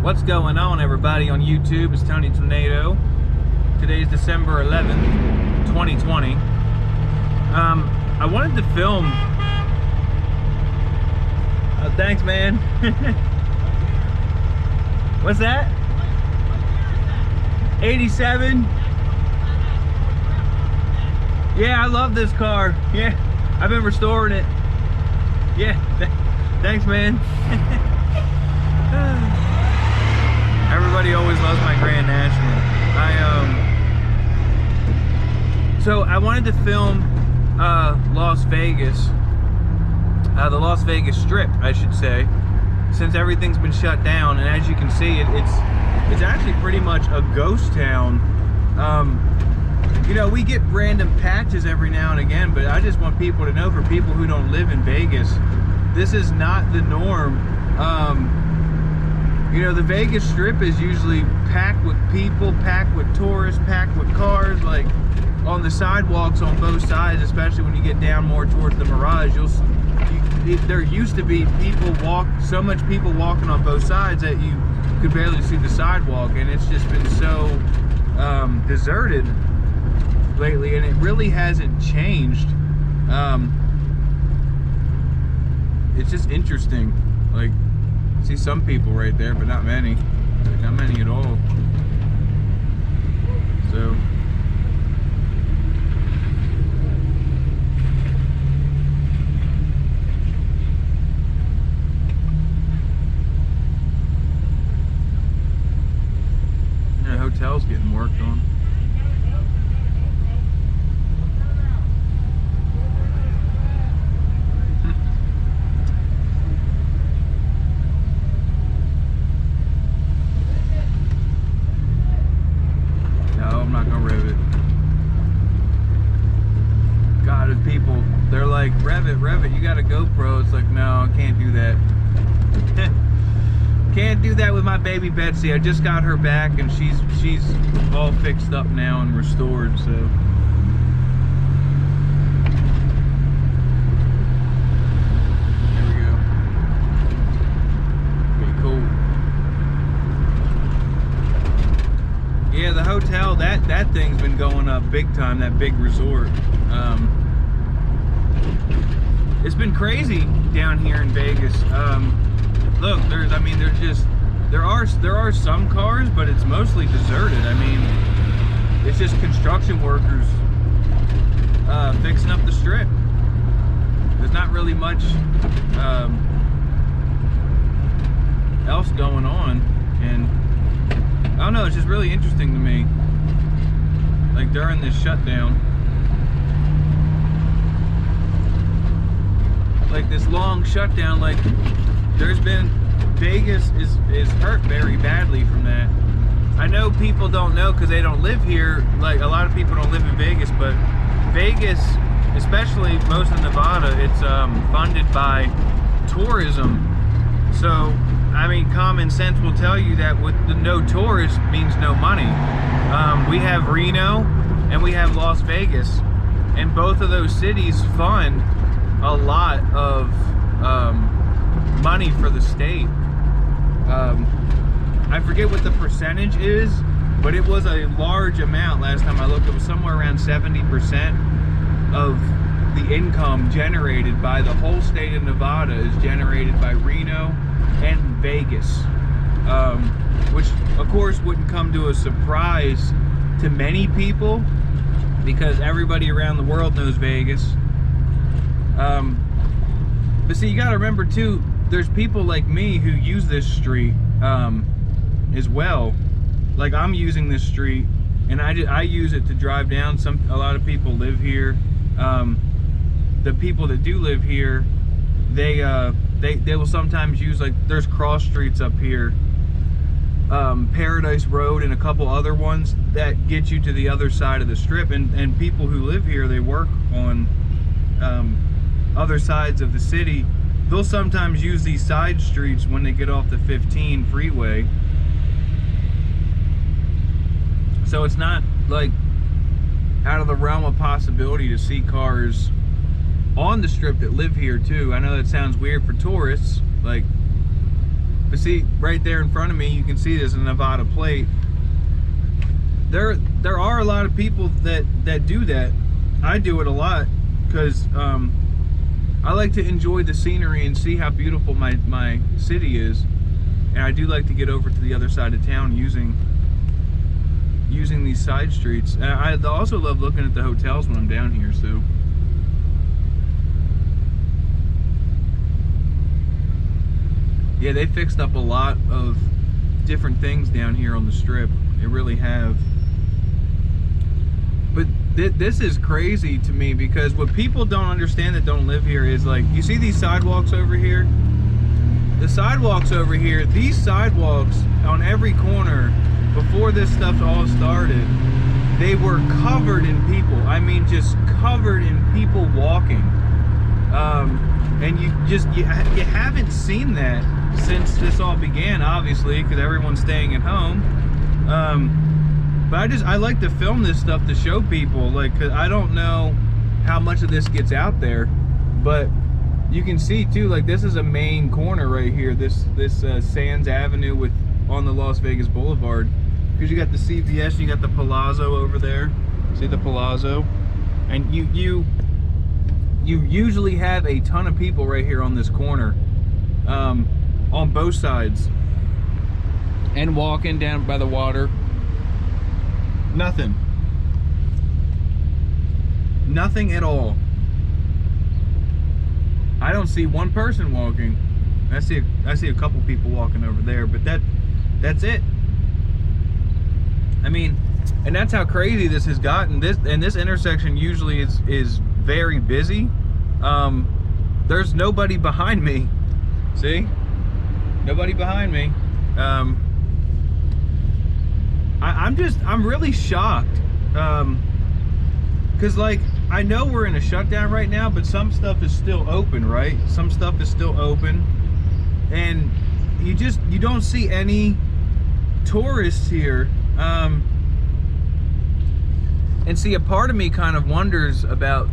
What's going on, everybody on YouTube? It's Tony Tornado. Today's December 11th, 2020. I wanted to film. Thanks, man. What's that? 87? Yeah, I love this car. Yeah, I've been restoring it. Yeah, thanks, man. Everybody always loves my Grand National. So I wanted to film Las Vegas, the Las Vegas Strip, I should say, since everything's been shut down. And as you can see, it's actually pretty much a ghost town. You know, we get random patches every now and again, but I just want people to know, for people who don't live in Vegas, this is not the norm. You know, the Vegas Strip is usually packed with people, packed with tourists, packed with cars, like on the sidewalks on both sides, especially when you get down more towards the Mirage. There used to be so much people walking on both sides that you could barely see the sidewalk, and it's just been so deserted lately, and it really hasn't changed. It's just interesting. Like, see some people right there, but not many. Like, not many at all. So the hotel's getting worked on. They're like, rev it, you got a GoPro. It's like, no, I can't do that. Can't do that with my baby Betsy. I just got her back, and she's all fixed up now and restored, so. There we go. Pretty cool. Yeah, the hotel, that thing's been going up big time, that big resort. It's been crazy down here in Vegas. Look, there are some cars, but it's mostly deserted. I mean, it's just construction workers fixing up the strip. There's not really much else going on, and I don't know. It's just really interesting to me. Like, during this shutdown. Like this long shutdown, like Vegas is hurt very badly from that. I know people don't know because they don't live here. Like, a lot of people don't live in Vegas, but Vegas, especially most of Nevada, it's funded by tourism. So, I mean, common sense will tell you that with the no tourists means no money. We have Reno and we have Las Vegas, and both of those cities fund a lot of money for the state. I forget what the percentage is, but it was a large amount last time I looked. It was somewhere around 70% of the income generated by the whole state of Nevada is generated by Reno and Vegas, which of course wouldn't come to a surprise to many people because everybody around the world knows Vegas. But see, you gotta remember too, there's people like me who use this street as well. Like, I'm using this street, and I use it to drive down. A lot of people live here. The people that do live here, they will sometimes use, like, there's cross streets up here, Paradise Road and a couple other ones that get you to the other side of the strip, and people who live here, they work on other sides of the city. They'll sometimes use these side streets when they get off the 15 freeway. So it's not like out of the realm of possibility to see cars on the strip that live here too. I know that sounds weird for tourists, like, But see, right there in front of me, you can see there's a Nevada plate. There are a lot of people that do that. I do it a lot because I like to enjoy the scenery and see how beautiful my city is. And I do like to get over to the other side of town using these side streets. And I also love looking at the hotels when I'm down here, so. Yeah, they fixed up a lot of different things down here on the Strip. They really have. But this is crazy to me, because what people don't understand that don't live here is, like, you see these sidewalks over here? The sidewalks over here, these sidewalks on every corner, before this stuff all started, they were covered in people. I mean, just covered in people walking. And you haven't seen that since this all began, obviously, because everyone's staying at home. But I like to film this stuff to show people, like, 'cause I don't know how much of this gets out there, but you can see too, like, this is a main corner right here, this Sands Avenue on the Las Vegas Boulevard, because you got the CVS, you got the Palazzo over there. See the Palazzo? And you usually have a ton of people right here on this corner, on both sides, and walking down by the water. Nothing at all. I don't see one person walking. I see a couple people walking over there, but that's it. I mean, and that's how crazy this has gotten. This intersection usually is very busy. There's nobody behind me. See? Nobody behind me. I'm really shocked. Cause, like, I know we're in a shutdown right now, but some stuff is still open, right? Some stuff is still open. And you don't see any tourists here. And see, a part of me kind of wonders about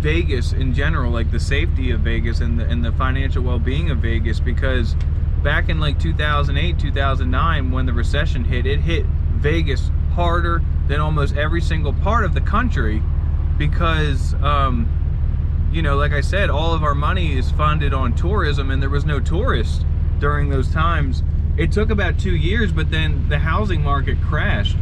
Vegas in general, like the safety of Vegas and the financial well-being of Vegas, because back in like 2008, 2009, when the recession hit, it hit Vegas harder than almost every single part of the country, because you know, like I said, all of our money is funded on tourism, and there was no tourists during those times. It took about 2 years, but then the housing market crashed.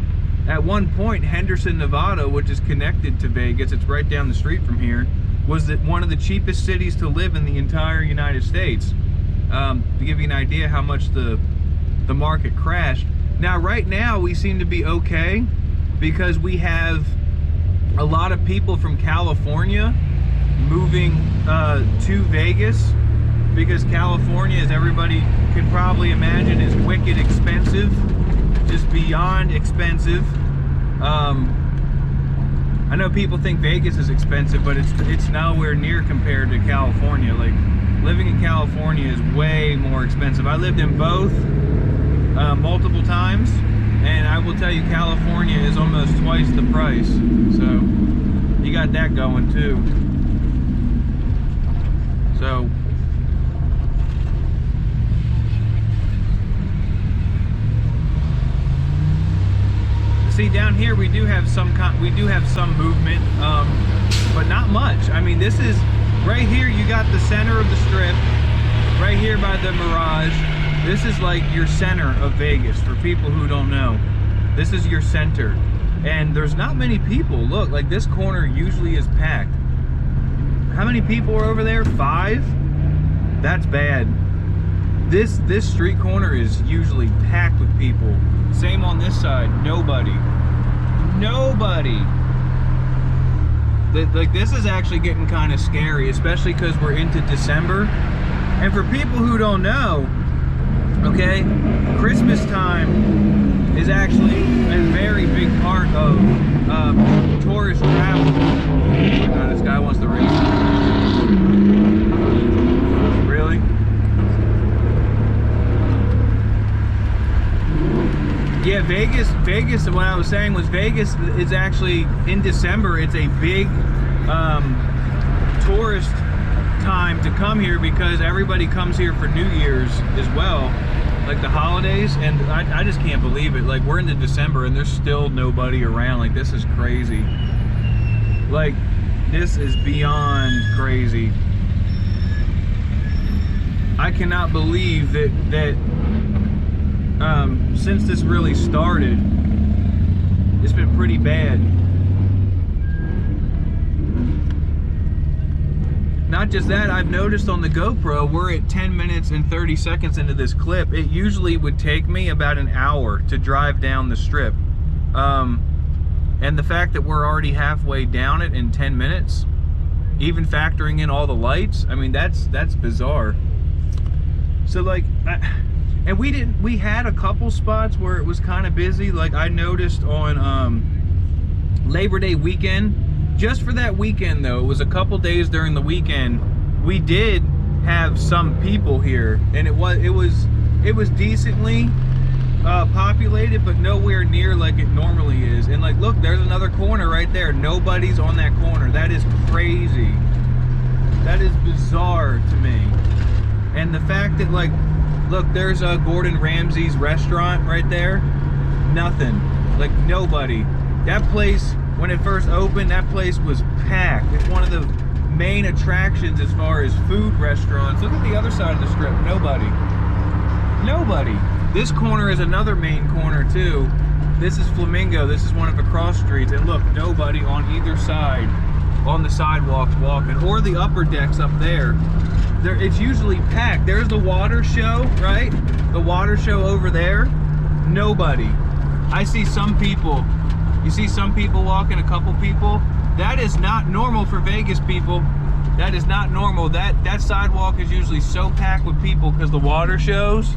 At one point, Henderson, Nevada, which is connected to Vegas, it's right down the street from here, was one of the cheapest cities to live in the entire United States. To give you an idea how much the market crashed. Now, right now, we seem to be okay, because we have a lot of people from California moving to Vegas, because California, as everybody can probably imagine, is wicked expensive, just beyond expensive. I know people think Vegas is expensive, but it's nowhere near compared to California. Like, living in California is way more expensive. I lived in both multiple times, and I will tell you, California is almost twice the price. So you got that going too. So see, down here we do have some movement, but not much. I mean, this is right here. You got the center of the Strip, right here by the Mirage. This is like your center of Vegas. For people who don't know, this is your center, and there's not many people. Look, like, this corner usually is packed. How many people are over there? 5? That's bad. This street corner is usually packed with people. Same on this side. Nobody. Like, this is actually getting kind of scary, especially because we're into December. And for people who don't know, okay, Christmas time is actually a very big part of tourist travel. Oh my God, this guy wants to race. Really? Yeah, Vegas, what I was saying was Vegas is actually, in December, it's a big tourist time to come here, because everybody comes here for New Year's as well. like the holidays, and I just can't believe it. Like, we're into December and there's still nobody around. Like, this is crazy. Like, this is beyond crazy. I cannot believe that since this really started, it's been pretty bad. Not just that, I've noticed on the GoPro, we're at 10 minutes and 30 seconds into this clip. It usually would take me about an hour to drive down the strip. And the fact that we're already halfway down it in 10 minutes, even factoring in all the lights, I mean, that's bizarre. So like, and we had a couple spots where it was kind of busy. Like, I noticed on Labor Day weekend, just for that weekend though, it was a couple days during the weekend, we did have some people here, and it was decently populated, but nowhere near like it normally is. And like, look, there's another corner right there. Nobody's on that corner. That is crazy. That is bizarre to me. And the fact that, like, look, there's a Gordon Ramsay's restaurant right there. Nothing. Like, nobody. That place, when it first opened, that place was packed. It's one of the main attractions as far as food restaurants. Look at the other side of the strip. Nobody. Nobody. This corner is another main corner too. This is Flamingo. This is one of the cross streets. And look, nobody on either side on the sidewalks walking, or the upper decks up there. It's usually packed. There's the water show, right? The water show over there. Nobody. I see some people. You see some people walking, a couple people. That is not normal for Vegas people. That is not normal. That sidewalk is usually so packed with people because the water shows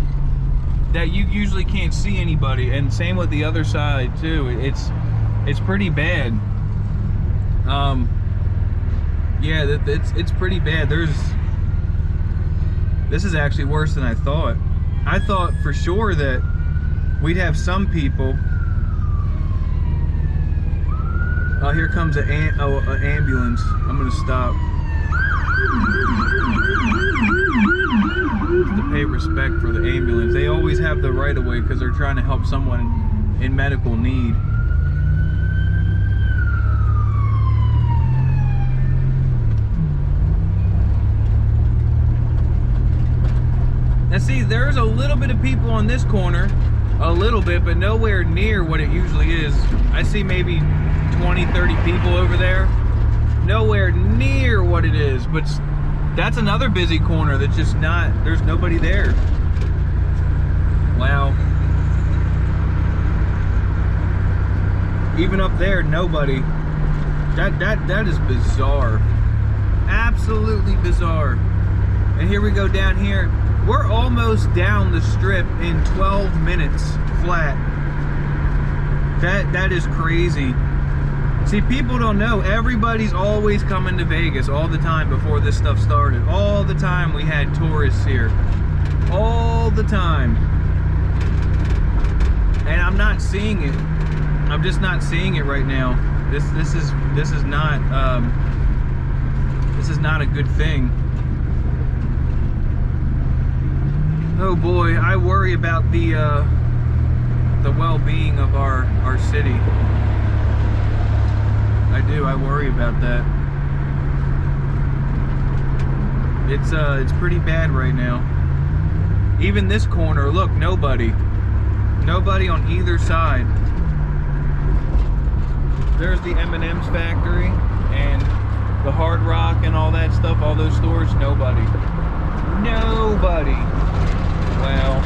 that you usually can't see anybody. And same with the other side too. It's pretty bad. Yeah, it's pretty bad. This is actually worse than I thought. I thought for sure that we'd have some people. Oh, here comes an ambulance. I'm gonna stop to pay respect for the ambulance. They always have the right of way because they're trying to help someone in medical need. Now see, there's a little bit of people on this corner, a little bit, but nowhere near what it usually is. I see maybe 20, 30 people over there. Nowhere near what it is, but that's another busy corner that's just not, there's nobody there. Wow. Even up there, nobody. That is bizarre. Absolutely bizarre. And here we go down here. We're almost down the strip in 12 minutes flat. That is crazy. See, people don't know, everybody's always coming to Vegas all the time before this stuff started. All the time we had tourists here. All the time. And I'm not seeing it. I'm just not seeing it right now. This is not a good thing. Oh boy, I worry about the well-being of our city. I do. I worry about that. It's pretty bad right now. Even this corner, look, nobody on either side. There's the M&M's factory and the Hard Rock and all that stuff, all those stores. Nobody. Wow.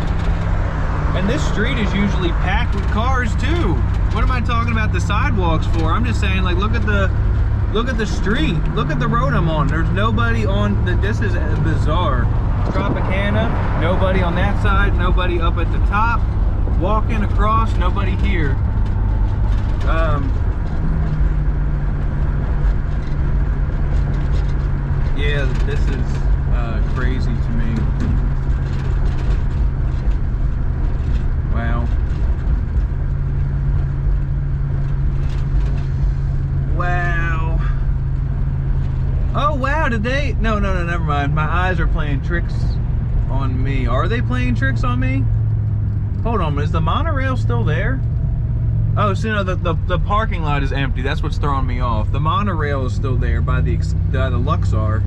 And this street is usually packed with cars too. What am I talking about the sidewalks for? I'm just saying, like, look at the street. Look at the road I'm on. There's nobody on this is bizarre. Tropicana, nobody on that side, nobody up at the top. Walking across, nobody here. Yeah, this is crazy to me. Wow. Wow. Oh wow, did they? No, never mind. My eyes are playing tricks on me. Are they playing tricks on me? Hold on, is the monorail still there? Oh, so no, the parking lot is empty. That's what's throwing me off. The monorail is still there by the Luxor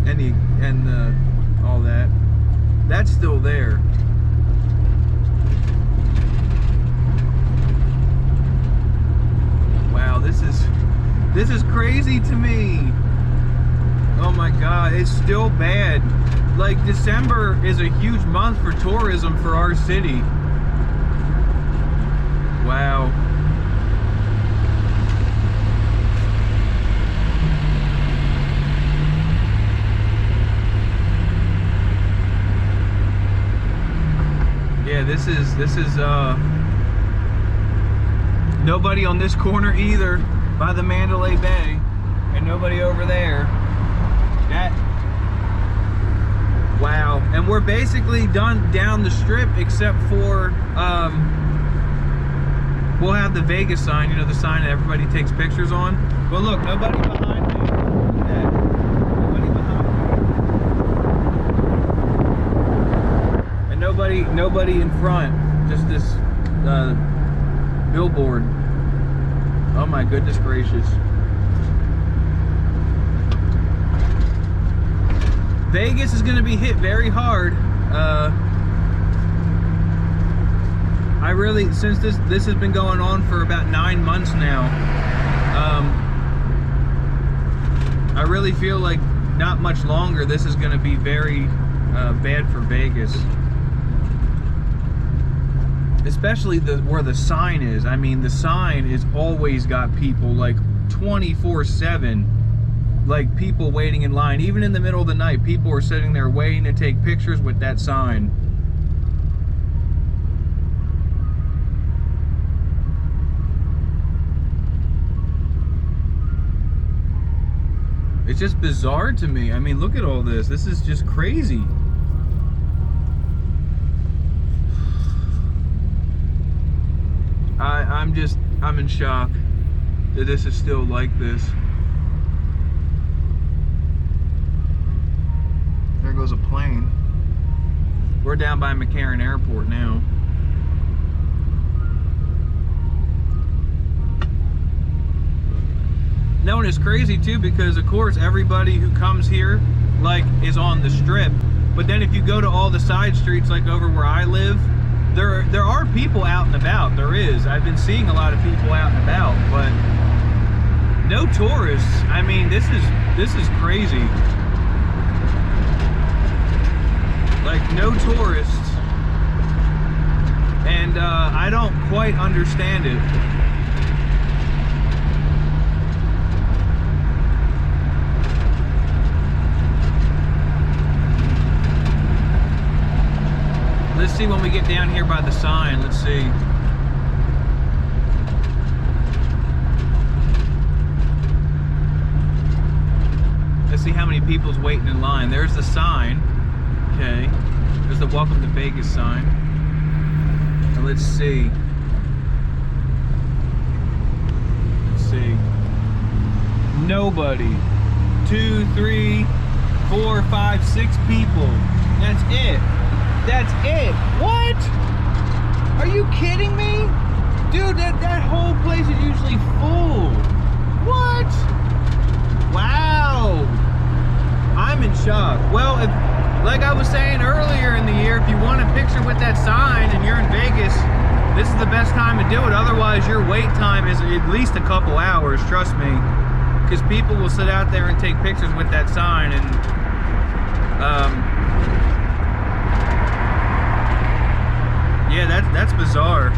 and all that. That's still there. Wow, this is crazy to me. Oh my God, it's still bad. Like, December is a huge month for tourism for our city. Wow. Yeah, this is nobody on this corner either by the Mandalay Bay, and nobody over there. Wow. And we're basically done down the strip, except for we'll have the Vegas sign, you know, the sign that everybody takes pictures on. But look, nobody behind me. Look at that. Nobody behind me. And nobody in front. Just this billboard. Oh my goodness gracious. Vegas is going to be hit very hard. I really, since this has been going on for about 9 months now, I really feel like not much longer this is going to be very bad for Vegas. Especially where the sign is. I mean, the sign is always got people like 24/7. Like, people waiting in line. Even in the middle of the night, people are sitting there waiting to take pictures with that sign. It's just bizarre to me. I mean, look at all this. This is just crazy. I'm in shock that this is still like this. There goes a plane. We're down by McCarran Airport now. No, and it's crazy too, because of course everybody who comes here like is on the strip, but then if you go to all the side streets like over where I live, there are people out and about. There is. I've been seeing a lot of people out and about, but no tourists. I mean, this is crazy. Like, no tourists, and I don't quite understand it. Let's see when we get down here by the sign. Let's see. Let's see how many people's waiting in line. There's the sign. Okay. There's the Welcome to Vegas sign. Now let's see. Let's see. Nobody. 2, 3, 4, 5, 6 people. That's it. That's it. What? Are you kidding me? Dude, that whole place is usually full. What? Wow. I'm in shock. Well, like I was saying earlier in the year, if you want a picture with that sign and you're in Vegas, this is the best time to do it. Otherwise, your wait time is at least a couple hours, trust me. Because people will sit out there and take pictures with that sign, and yeah, that's bizarre.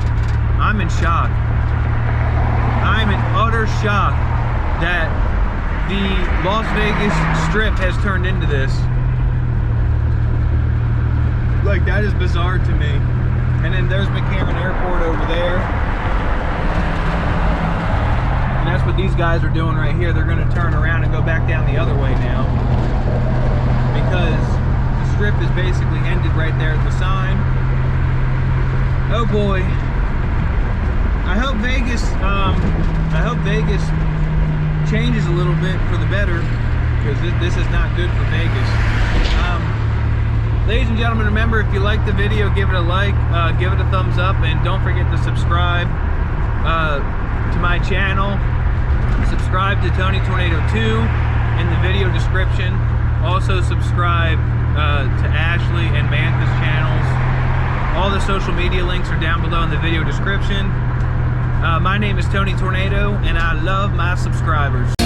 I'm in shock. I'm in utter shock that the Las Vegas Strip has turned into this. Like, that is bizarre to me. And then there's McCarran Airport over there. And that's what these guys are doing right here. They're going to turn around and go back down the other way now, because the Strip is basically ended right there at the sign. Oh boy. I hope Vegas changes a little bit for the better, because this is not good for Vegas. Ladies and gentlemen, remember, if you like the video, give it a like, give it a thumbs up, and don't forget to subscribe to my channel. Subscribe to Tony Tornado 2 in the video description. Also subscribe to Ashley and Mantha's channels. All the social media links are down below in the video description. My name is Tony Tornado, and I love my subscribers.